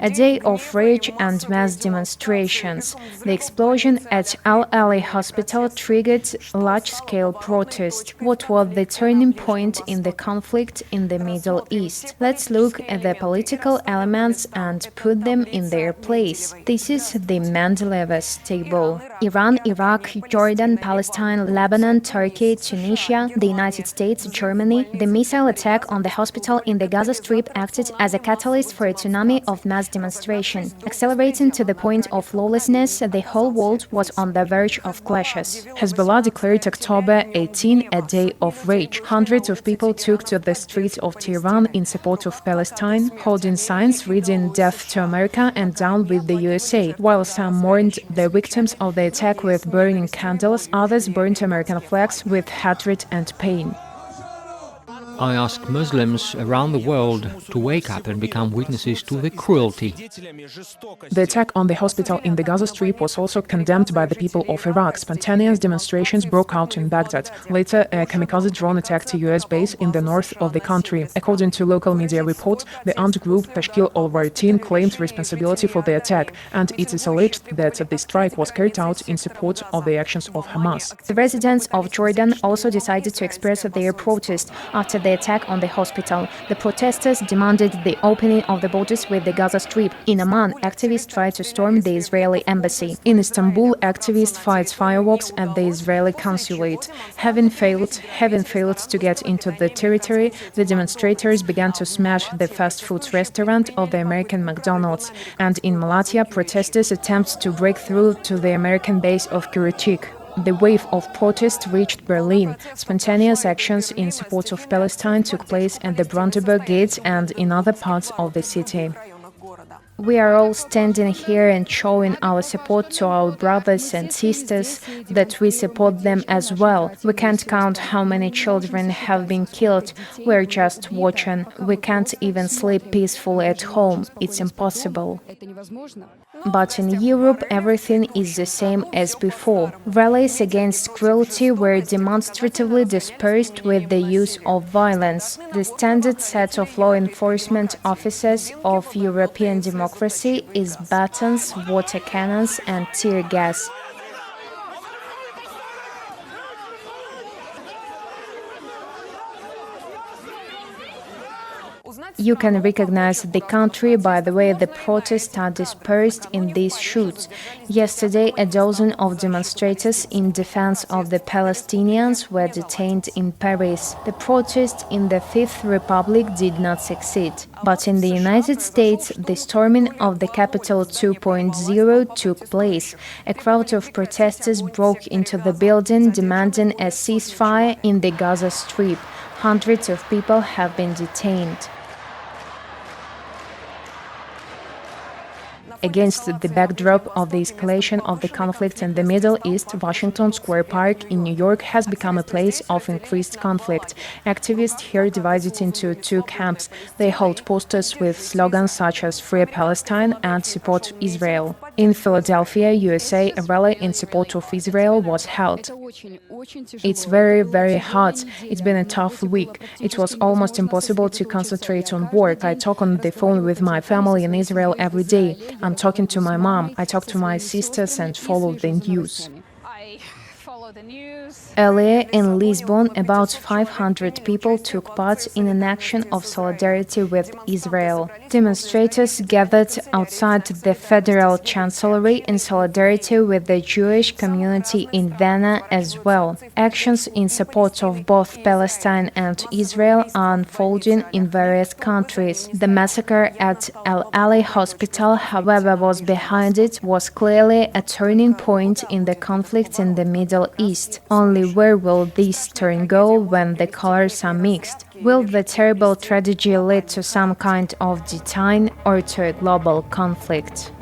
A day of rage and mass demonstrations. The explosion at Al-Ahli hospital triggered large-scale protest. What was the turning point in the conflict in the Middle East? Let's look at the political elements and put them in their place. This is the Mendeleva's table. Iran, Iraq, Jordan, Palestine, Lebanon, Turkey, Tunisia, the United States, Germany. The missile attack on the hospital in the Gaza Strip acted as a catalyst for a tsunami of mass demonstration. Accelerating to the point of lawlessness, the whole world was on the verge of clashes. Hezbollah declared October 18 a day of rage. Hundreds of people took to the streets of Tehran in support of Palestine, holding signs reading "Death to America" and "Down with the USA." While some mourned the victims of the attack with burning candles, others burned American flags with hatred and pain. I ask Muslims around the world to wake up and become witnesses to the cruelty. The attack on the hospital in the Gaza Strip was also condemned by the people of Iraq. Spontaneous demonstrations broke out in Baghdad. Later, a kamikaze drone attacked a US base in the north of the country. According to local media reports, the armed group Tashkil al-Waratin claimed responsibility for the attack, and it is alleged that the strike was carried out in support of the actions of Hamas. The residents of Jordan also decided to express their protest after the attack on the hospital. The protesters demanded the opening of the borders with the Gaza Strip. In Amman, activists tried to storm the Israeli embassy. In Istanbul, activists fired fireworks at the Israeli consulate. Having failed to get into the territory, the demonstrators began to smash the fast food restaurant of the American McDonald's. And in Malatya, protesters attempted to break through to the American base of Kiruchik. The wave of protest reached Berlin. Spontaneous actions in support of Palestine took place at the Brandenburg Gate and in other parts of the city. We are all standing here and showing our support to our brothers and sisters, that we support them as well. We can't count how many children have been killed. We're just watching. We can't even sleep peacefully at home. It's impossible. But in Europe, everything is the same as before. Rallies against cruelty were demonstratively dispersed with the use of violence. The standard set of law enforcement officers of European democracy is batons, water cannons, and tear gas. You can recognize the country by the way the protests are dispersed in these shoots. Yesterday, a dozen of demonstrators in defense of the Palestinians were detained in Paris. The protest in the Fifth Republic did not succeed. But in the United States, the storming of the Capitol 2.0 took place. A crowd of protesters broke into the building demanding a ceasefire in the Gaza Strip. Hundreds of people have been detained. Against the backdrop of the escalation of the conflict in the Middle East, Washington Square Park in New York has become a place of increased conflict. Activists here divided into two camps. They hold posters with slogans such as "Free Palestine" and "Support Israel." In Philadelphia, USA, a rally in support of Israel was held. It's very hot. It's been a tough week. It was almost impossible to concentrate on work. I talk on the phone with my family in Israel every day. I'm talking to my mom. I talk to my sisters and follow the news. Earlier in Lisbon, about 500 people took part in an action of solidarity with Israel. Demonstrators gathered outside the Federal Chancellery in solidarity with the Jewish community in Vienna as well. Actions in support of both Palestine and Israel are unfolding in various countries. The massacre at Al-Ahli hospital, however, was behind it was clearly a turning point in the conflict in the Middle East. Only where will this turn go when the colors are mixed? Will the terrible tragedy lead to some kind of decline or to a global conflict?